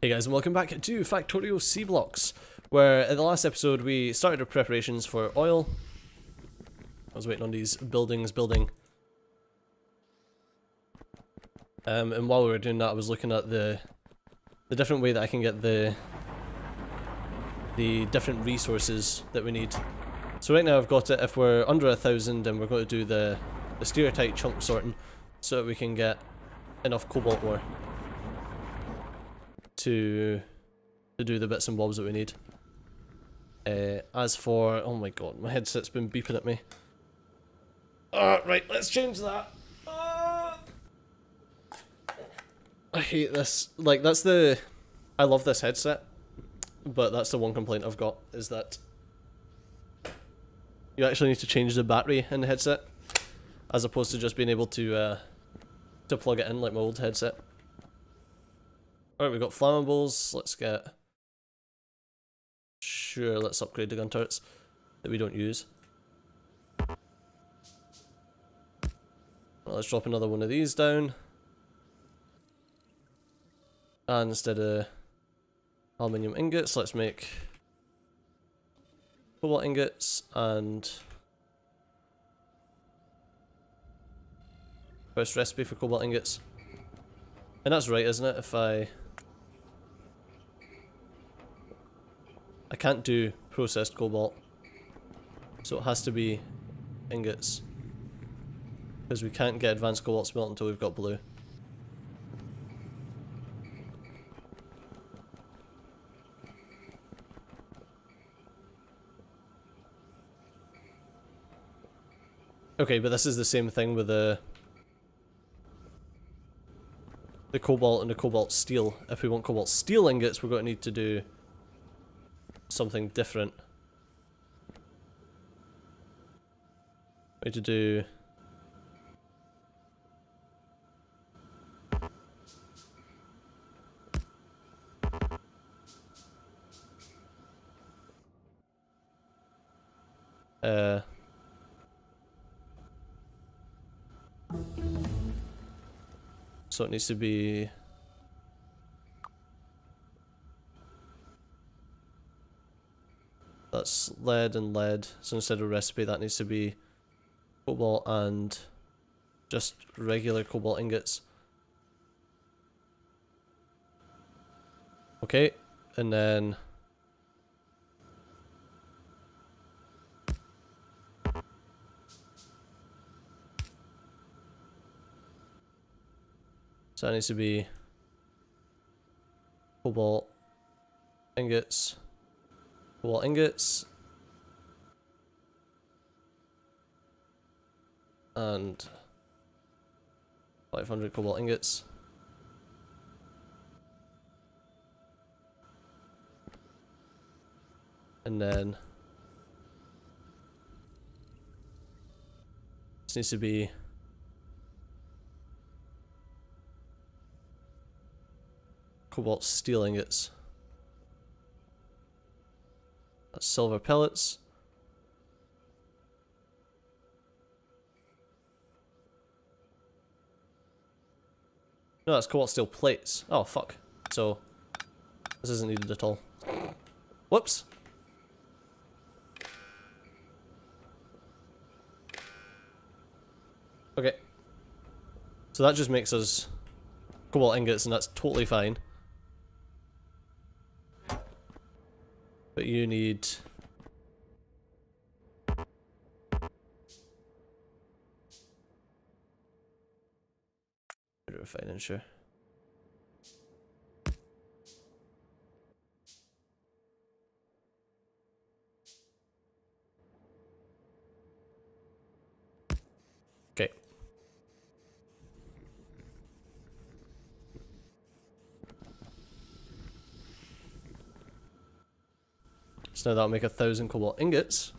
Hey guys, and welcome back to Factorio Sea Blocks, where in the last episode we started our preparations for oil. I was waiting on these buildings building. And while we were doing that, I was looking at the different way that I can get the different resources that we need. So right now I've got it, if we're under 1,000, then we're going to do the stereotype chunk sorting, so that we can get enough cobalt ore to do the bits and bobs that we need. As for, oh my god, my headset's been beeping at me. Right, let's change that. I hate this. Like, that's the... I love this headset, but that's the one complaint I've got, is that you actually need to change the battery in the headset, as opposed to just being able to plug it in like my old headset. Alright, we've got flammables. Let's get... Sure, let's upgrade the gun turrets that we don't use. Well, let's drop another one of these down. And instead of aluminium ingots, let's make cobalt ingots and first recipe for cobalt ingots. And that's right, isn't it? If I can't do processed cobalt, so it has to be ingots, because we can't get advanced cobalt smelt until we've got blue. Okay, but this is the same thing with the cobalt and the cobalt steel. If we want cobalt steel ingots, we're going to need to do something different. We need to do... So it needs to be... That's lead and lead, so instead of recipe that needs to be cobalt and just regular cobalt ingots. Okay, and then... So that needs to be cobalt ingots. Cobalt ingots, and 500 cobalt ingots, and then this needs to be cobalt steel ingots. That's silver pellets. No, that's cobalt steel plates. Oh, fuck. So, this isn't needed at all. Whoops! Okay. So that just makes us cobalt ingots, and that's totally fine. But you need... Refining, sure. Okay. So now that'll make 1,000 cobalt ingots.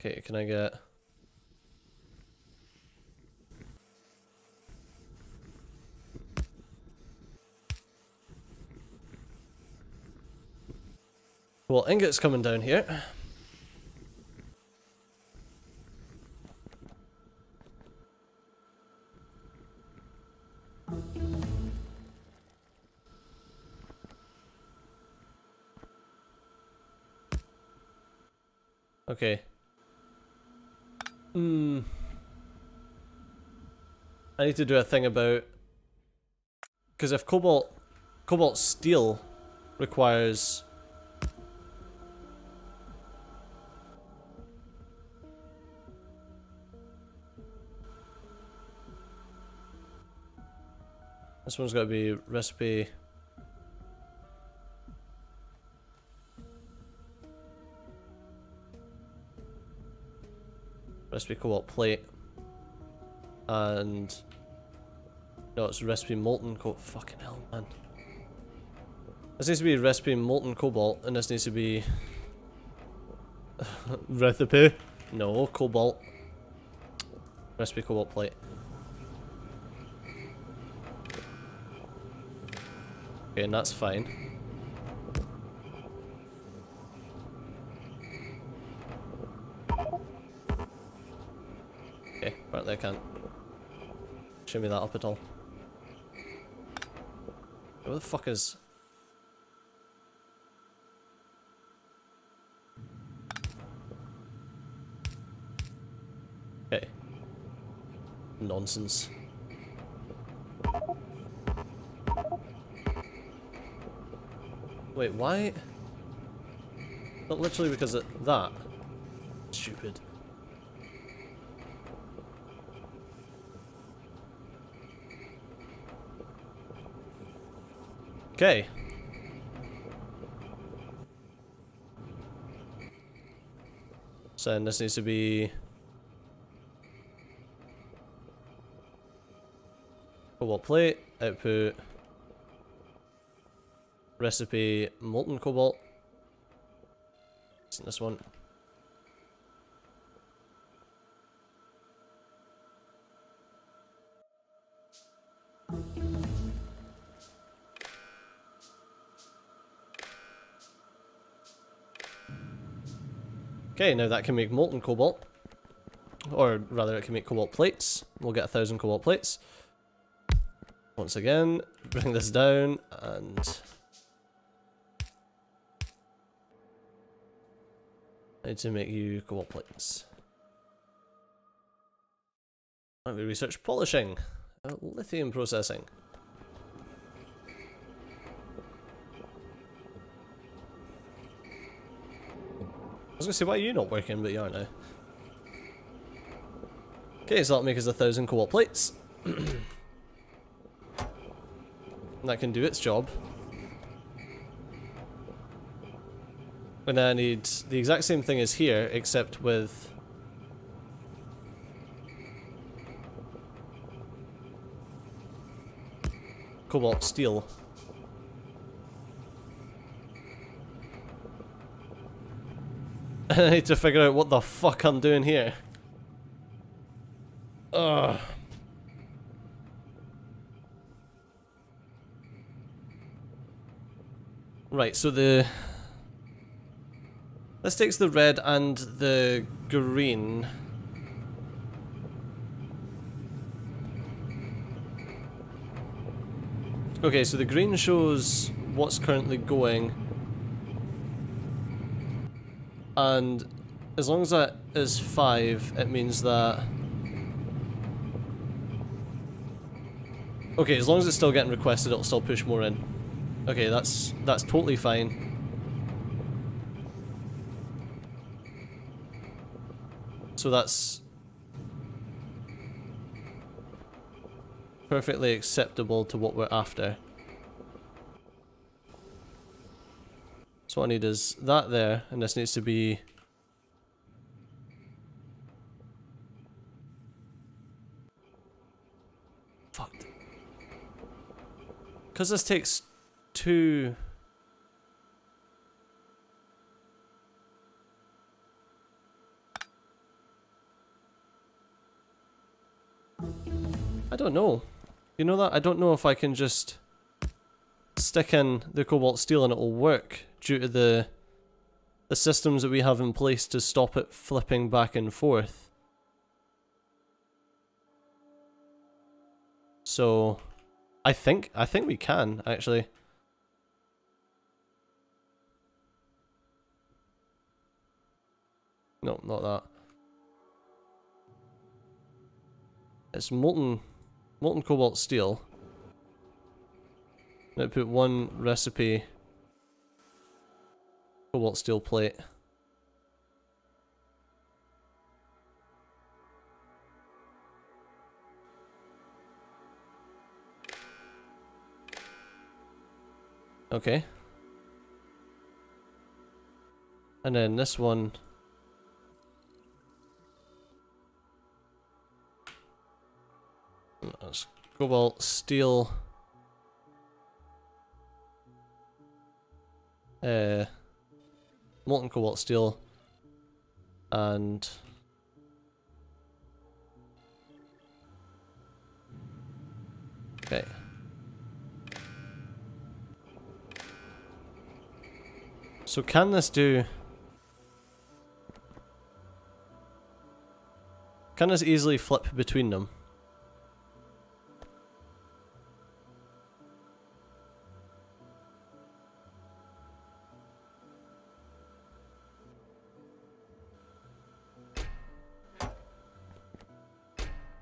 Okay, can I get... Well, ingot's coming down here. Okay. I need to do a thing about... Because if cobalt steel requires... This one's got to be recipe... Recipe cobalt plate. And... No, it's recipe molten cobalt. Fucking hell, man. This needs to be recipe molten cobalt, and this needs to be... recipe? No, cobalt. Recipe cobalt plate. Okay, and that's fine. Okay, apparently I can't shimmy that up at all. What the fuck is... Okay. Nonsense. Wait, why? Not literally because of that. Stupid. Okay. So then this needs to be cobalt plate, output, recipe molten cobalt. Isn't this one? Okay, now that can make molten cobalt. Or rather, it can make cobalt plates. We'll get 1,000 cobalt plates. Once again, bring this down and... I need to make you cobalt plates. Right, we research polishing. Lithium processing. I was gonna say, why are you not working, but you are now. Okay, so that'll make us 1,000 cobalt plates. And that can do its job. And then I need the exact same thing as here, except with... cobalt steel. I need to figure out what the fuck I'm doing here. Ugh. Right, so this takes the red and the green. Okay, so the green shows what's currently going. And as long as that is 5, it means that... Okay, as long as it's still getting requested, it'll still push more in. Okay, that's totally fine. So that's perfectly acceptable to what we're after. So what I need is that there, and this needs to be... Fuck. Because this takes 2... I don't know. You know that? I don't know if I can just stick in the cobalt steel and it will work due to the the systems that we have in place to stop it flipping back and forth. So I think we can actually. No, not that. It's molten cobalt steel. Now put one recipe cobalt steel plate. Okay. And then this one. That's cobalt steel. Molten cobalt steel. And okay. So can this do... Can this easily flip between them?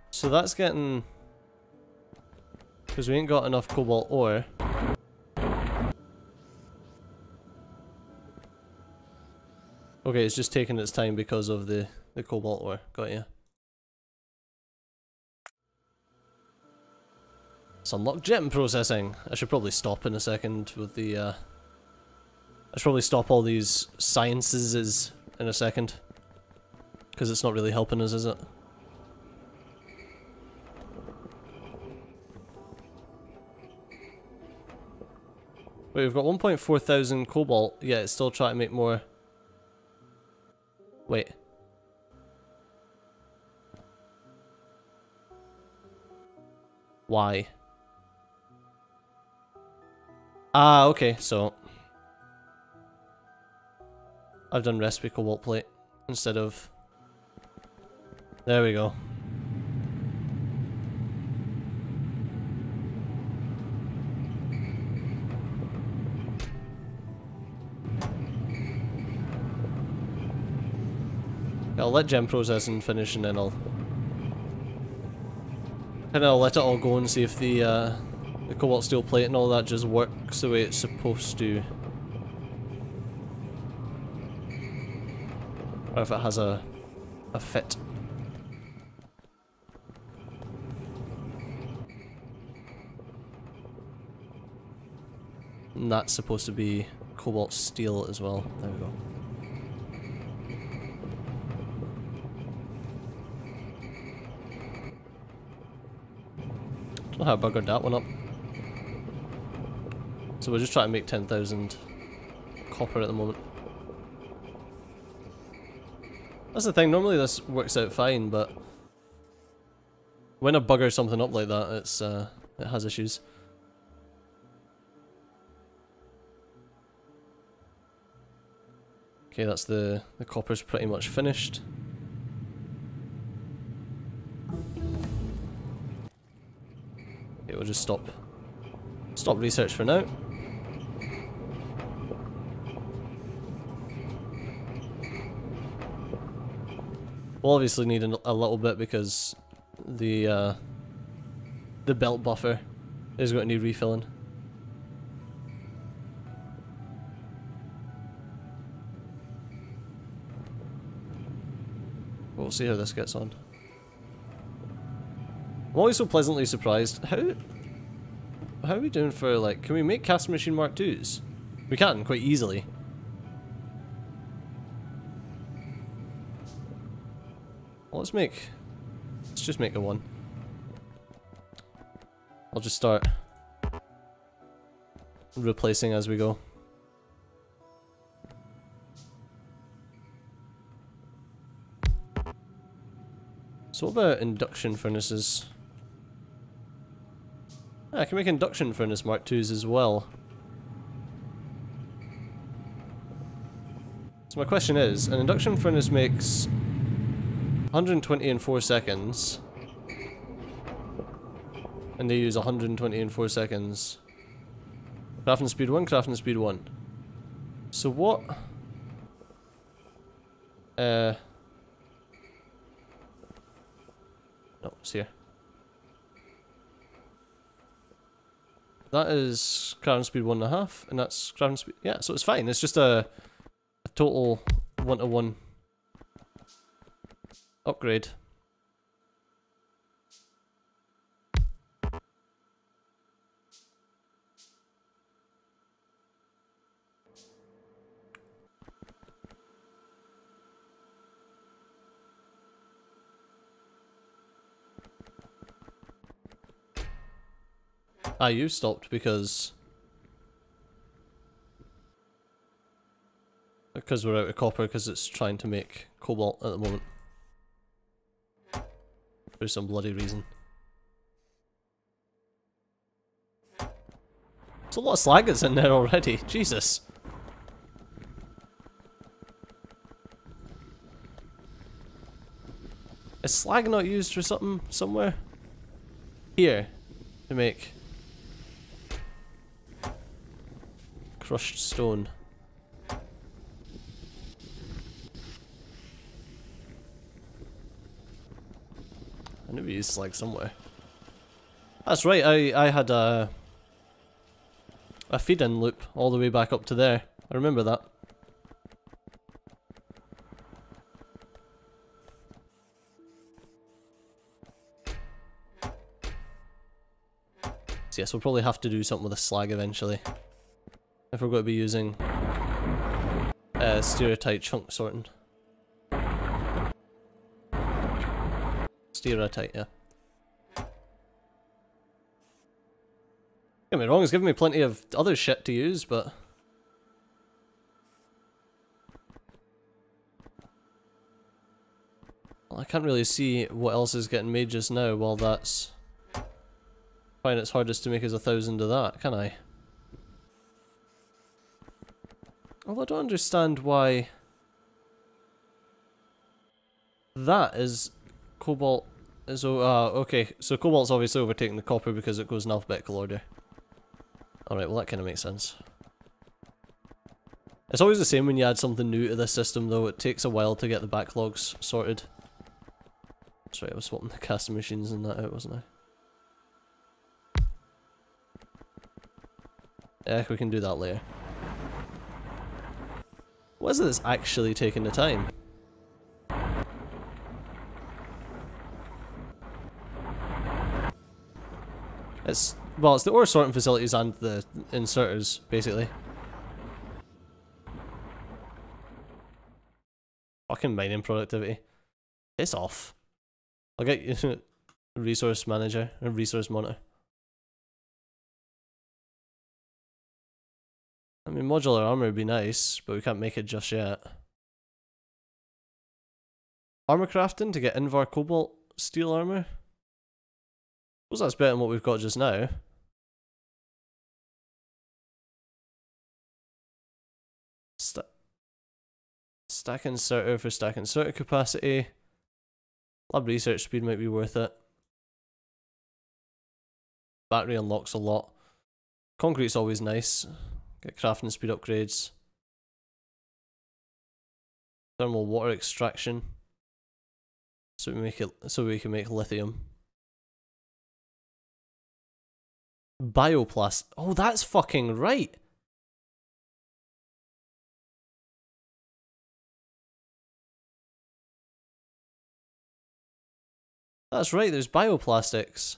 So that's getting... Because we ain't got enough cobalt ore. Okay, it's just taking its time because of the cobalt ore. Got you. Let's unlock gem processing. I should probably stop in a second with the... I should probably stop all these sciences in a second. Because it's not really helping us, is it? Wait, we've got 1.4 thousand cobalt, yeah, it's still trying to make more. Wait. Why? Ah, okay, so I've done recipe cobalt plate instead of... There we go. I'll let gem processing finish and then I'll let it all go and see if the cobalt steel plate and all that just works the way it's supposed to. Or if it has a fit. And that's supposed to be cobalt steel as well. There we go. Don't know how I buggered that one up. So we're just trying to make 10,000 copper at the moment. That's the thing, normally this works out fine, but when I bugger something up like that, it's it has issues. Okay, that's the copper's pretty much finished. Okay, we'll just stop research for now. We'll obviously need a little bit because the belt buffer is going to need refilling. We'll see how this gets on. I'm always so pleasantly surprised. How are we doing for, like, can we make casting machine Mark 2s? We can, quite easily. Well, let's just make a one. I'll just start replacing as we go. So what about induction furnaces? I can make induction furnace Mark 2s as well. So my question is, an induction furnace makes 120 in 4 seconds. And they use 120 in 4 seconds. Crafting speed 1, crafting speed 1. So what? No, it's here. That is crafting speed 1.5, and that's crafting speed. Yeah, so it's fine. It's just a total 1-to-1 upgrade. Ah, you stopped because we're out of copper because it's trying to make cobalt at the moment. For some bloody reason. There's a lot of slag that's in there already. Jesus. Is slag not used for something somewhere? Here. To make crushed stone. I knew we used slag somewhere. That's right, I had a feed-in loop all the way back up to there. I remember that. So yes, we'll probably have to do something with the slag eventually. If we're going to be using stereotype chunk sorting. Stereotype, yeah. Don't get me wrong, it's giving me plenty of other shit to use, but well, I can't really see what else is getting made just now while that's find it's hardest to make is 1,000 of that, can I? Although I don't understand why that is cobalt is okay, so cobalt's obviously overtaking the copper because it goes in alphabetical order. Alright, well that kinda makes sense. It's always the same when you add something new to this system though, it takes a while to get the backlogs sorted. That's right, I was swapping the casting machines and that out, wasn't I? Yeah, we can do that later. What is it that's actually taking the time? It's the ore sorting facilities and the inserters, basically. Fucking mining productivity. Piss off. I'll get you a resource manager, a resource monitor. I mean, modular armor would be nice, but we can't make it just yet. Armor crafting to get Invar Cobalt steel armor? I suppose that's better than what we've got just now. Stack inserter for stack inserter capacity. Lab research speed might be worth it. Battery unlocks a lot. Concrete's always nice. Get crafting speed upgrades. Thermal water extraction. So we can make lithium. Bioplast. Oh, that's fucking right. That's right, there's bioplastics.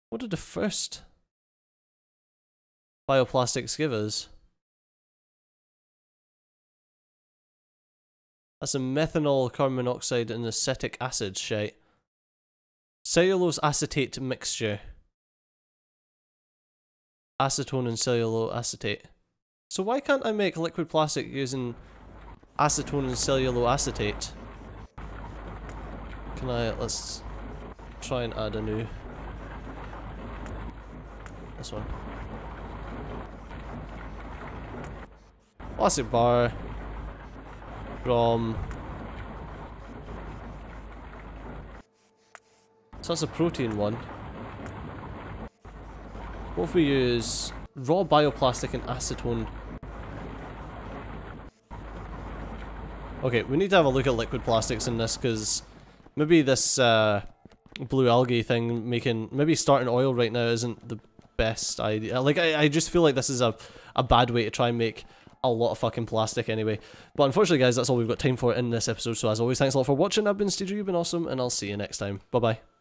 What did the first bioplastics give us? That's a methanol, carbon monoxide, and acetic acid shite. Cellulose acetate mixture. Acetone and cellulose acetate. So why can't I make liquid plastic using acetone and cellulose acetate? Can I, let's try and add a new, this one. Oh, plastic bar from... So that's a protein one. What if we use raw bioplastic and acetone? Okay, we need to have a look at liquid plastics in this, because maybe this blue algae thing maybe starting oil right now isn't the best idea. Like, I just feel like this is a bad way to try and make a lot of fucking plastic anyway. But unfortunately, guys, that's all we've got time for in this episode. So as always, thanks a lot for watching. I've been Steeder, you've been awesome, and I'll see you next time. Bye-bye.